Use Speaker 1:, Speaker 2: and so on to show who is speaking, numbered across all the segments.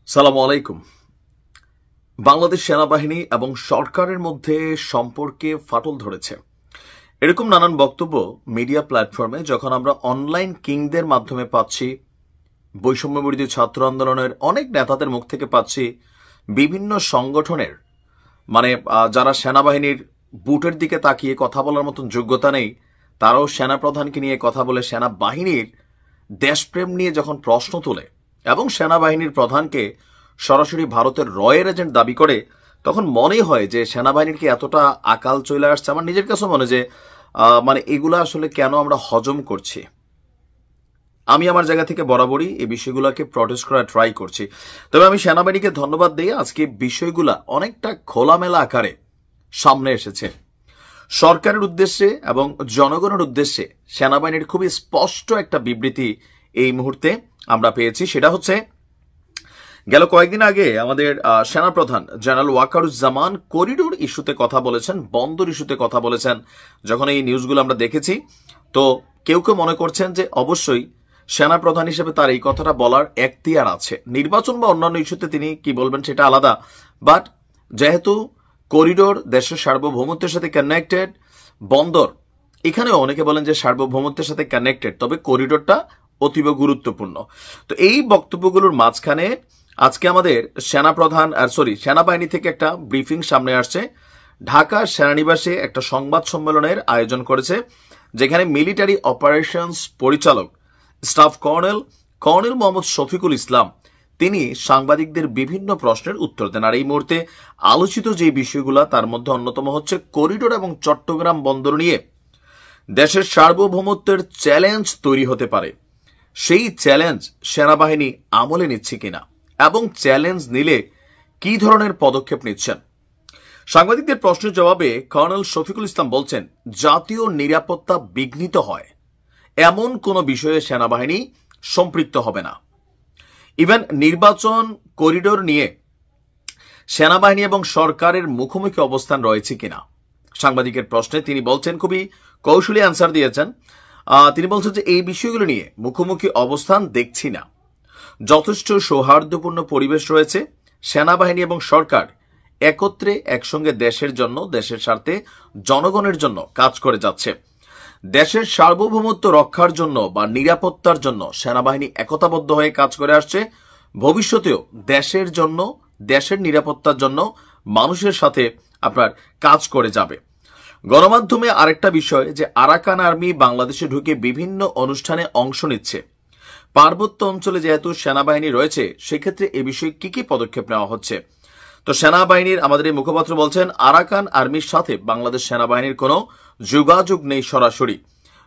Speaker 1: সালামু আলাইকুম। বাংলাদেশ সেনাবাহিনী এবং সরকারের মধ্যে সম্পর্কে ফাটল ধরেছে, এরকম নানান বক্তব্য মিডিয়া প্ল্যাটফর্মে যখন আমরা অনলাইন কিংদের মাধ্যমে পাচ্ছি, বৈষম্য বিরোধী ছাত্র আন্দোলনের অনেক নেতাদের মুখ থেকে পাচ্ছি, বিভিন্ন সংগঠনের যারা সেনাবাহিনীর বুটের দিকে তাকিয়ে কথা বলার মতন যোগ্যতা নেই, তারাও সেনাপ্রধানকে নিয়ে কথা বলে সেনাবাহিনীর দেশপ্রেম নিয়ে যখন প্রশ্ন তোলে এবং সেনাবাহিনীর প্রধানকে সরাসরি ভারতের রয়ের এজেন্ট দাবি করে, তখন মনে হয় যে সেনাবাহিনীর কি এতটা আকাল চলে আসছে। আমার নিজের কাছে মনে যে এগুলো আসলে কেন আমরা হজম করছি। আমি আমার জায়গা থেকে বরাবরই এই বিষয়গুলোকে প্রটেস্ট করার ট্রাই করছি। তবে আমি সেনাবাহিনীকে ধন্যবাদ দিই, আজকে বিষয়গুলা অনেকটা খোলামেলা আকারে সামনে এসেছে। সরকারের উদ্দেশ্যে এবং জনগণের উদ্দেশ্যে সেনাবাহিনীর খুবই স্পষ্ট একটা বিবৃতি এই মুহূর্তে আমরা পেয়েছি। সেটা হচ্ছে, গেল কয়েকদিন আগে আমাদের সেনাপ্রধান জেনারেল ওয়াকারুজ্জামান করিডোর ইস্যুতে কথা বলেছেন, বন্দর ইস্যুতে কথা বলেছেন। যখন এই নিউজগুলো আমরা দেখেছি, তো কেউ কেউ মনে করছেন যে অবশ্যই সেনাপ্রধান হিসেবে তার এই কথাটা বলার এখতিয়ার আছে। নির্বাচন বা অন্যান্য ইস্যুতে তিনি কি বলবেন সেটা আলাদা, বাট যেহেতু করিডোর দেশের সার্বভৌমত্বের সাথে কানেক্টেড, বন্দর এখানেও অনেকে বলেন যে সার্বভৌমত্বের সাথে কানেক্টেড, তবে করিডোরটা অতীব গুরুত্বপূর্ণ। তো এই বক্তব্যগুলোর মাঝখানে আজকে আমাদের সেনাবাহিনী থেকে একটা ব্রিফিং সামনে আসছে। ঢাকা সেনানিবাসে একটা সংবাদ সম্মেলনের আয়োজন করেছে, যেখানে মিলিটারি অপারেশনস পরিচালক স্টাফ কর্নেল মোহাম্মদ শফিকুল ইসলাম তিনি সাংবাদিকদের বিভিন্ন প্রশ্নের উত্তর দেন। আর এই মুহূর্তে আলোচিত যে বিষয়গুলো, তার মধ্যে অন্যতম হচ্ছে করিডোর এবং চট্টগ্রাম বন্দর নিয়ে দেশের সার্বভৌমত্বের চ্যালেঞ্জ তৈরি হতে পারে। সেই চ্যালেঞ্জ সেনাবাহিনী আমলে নিচ্ছে কিনা এবং চ্যালেঞ্জ নিলে কি ধরনের পদক্ষেপ নিচ্ছেন। সাংবাদিকদের প্রশ্নের জবাবে কর্নেল শফিকুল ইসলাম বলছেন, জাতীয় নিরাপত্তা বিঘ্নিত হয় এমন কোনো বিষয়ে সেনাবাহিনী সম্পৃক্ত হবে না। ইভেন নির্বাচন, করিডোর নিয়ে সেনাবাহিনী এবং সরকারের মুখোমুখি অবস্থান রয়েছে কিনা সাংবাদিকের প্রশ্নে তিনি বলছেন, খুবই কৌশলী অ্যান্সার দিয়েছেন। তিনি বলছেন যে এই বিষয়গুলো নিয়ে মুখোমুখি অবস্থান দেখছি না, যথেষ্ট সৌহার্দ্যপূর্ণ পরিবেশ রয়েছে। সেনাবাহিনী এবং সরকার একত্রে একসঙ্গে দেশের জন্য, দেশের স্বার্থে, জনগণের জন্য কাজ করে যাচ্ছে। দেশের সার্বভৌমত্ব রক্ষার জন্য বা নিরাপত্তার জন্য সেনাবাহিনী একতাবদ্ধ হয়ে কাজ করে আসছে। ভবিষ্যতেও দেশের জন্য, দেশের নিরাপত্তার জন্য মানুষের সাথে আপনার কাজ করে যাবে। গণমাধ্যমে আরেকটা বিষয় যে আরাকান আর্মি বাংলাদেশে ঢুকে বিভিন্ন অনুষ্ঠানে অংশ নিচ্ছে। পার্বত্য অঞ্চলে যেহেতু সেনাবাহিনী রয়েছে, সেক্ষেত্রে এ বিষয়ে কি কি পদক্ষেপ নেওয়া হচ্ছে। তো সেনাবাহিনীর আমাদের এই মুখপাত্র বলছেন, আরাকান আর্মির সাথে বাংলাদেশ সেনাবাহিনীর কোনো যোগাযোগ নেই সরাসরি।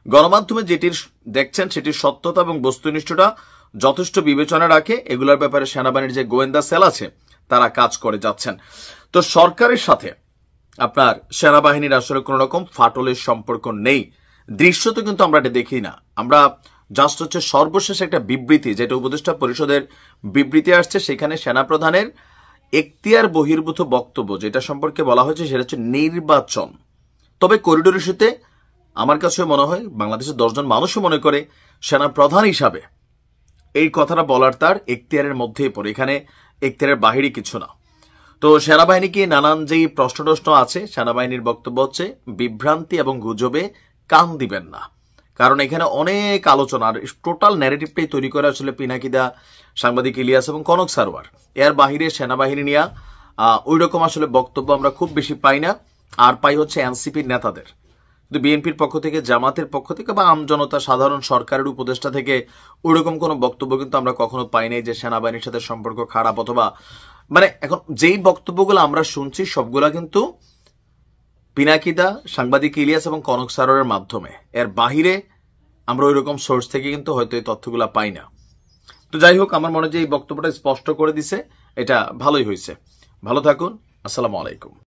Speaker 1: গণমাধ্যমে যেটি দেখছেন সেটির সত্যতা এবং বস্তুনিষ্ঠতা যথেষ্ট বিবেচনা রাখে। এগুলোর ব্যাপারে সেনাবাহিনীর যে গোয়েন্দা সেল আছে তারা কাজ করে যাচ্ছেন। তো সরকারের সাথে আপনার সেনাবাহিনীর আসলে কোন রকম ফাটলের সম্পর্ক নেই। দৃশ্যত কিন্তু আমরা এটা দেখি না। আমরা জাস্ট হচ্ছে সর্বশেষ একটা বিবৃতি, যেটা উপদেষ্টা পরিষদের বিবৃতি আসছে, সেখানে সেনাপ্রধানের এখতিয়ার বহির্ভূত বক্তব্য যেটা সম্পর্কে বলা হয়েছে সেটা হচ্ছে নির্বাচন। তবে করিডোর ইস্যুতে আমার কাছে মনে হয় বাংলাদেশের 10 জন মানুষও মনে করে সেনাপ্রধান হিসাবে এই কথাটা বলার তার এখতিয়ারের মধ্যেই পড়ে, এখানে এখতিয়ারের বাহিরে কিছু না। তো সেনাবাহিনীকে নানান যেই প্রশ্ন আছে, সেনাবাহিনীর বক্তব্য হচ্ছে বিভ্রান্তি এবং গুজবে কান দিবেন না, কারণ এখানে অনেক আলোচনা, আর টোটাল ন্যারেটিভটাই তৈরি করে আসলে পিনাকিদা, সাংবাদিক ইলিয়াস এবং কনক সারোয়ার। এর বাহিরে সেনাবাহিনী নিয়ে ওই রকম আসলে বক্তব্য আমরা খুব বেশি পাই না। আর পাই হচ্ছে এনসিপির নেতাদের, কিন্তু বিএনপির পক্ষ থেকে, জামাতের পক্ষ থেকে বা আমজনতা, সাধারণ সরকারের উপদেষ্টা থেকে ওই রকম কোনো বক্তব্য কিন্তু আমরা কখনো পাই নাই যে সেনাবাহিনীর সাথে সম্পর্ক খারাপ, অথবা এখন যেই বক্তব্যগুলো আমরা শুনছি সবগুলা কিন্তু পিনাকিদা, সাংবাদিক ইলিয়াস এবং কনক সারোয়ারের মাধ্যমে। এর বাহিরে আমরা ওই রকম সোর্স থেকে কিন্তু হয়তো এই তথ্যগুলা পাই না। তো যাই হোক, আমার মনে হয় যে এই বক্তব্যটা স্পষ্ট করে দিছে, এটা ভালোই হয়েছে। ভালো থাকুন, আসসালামু আলাইকুম।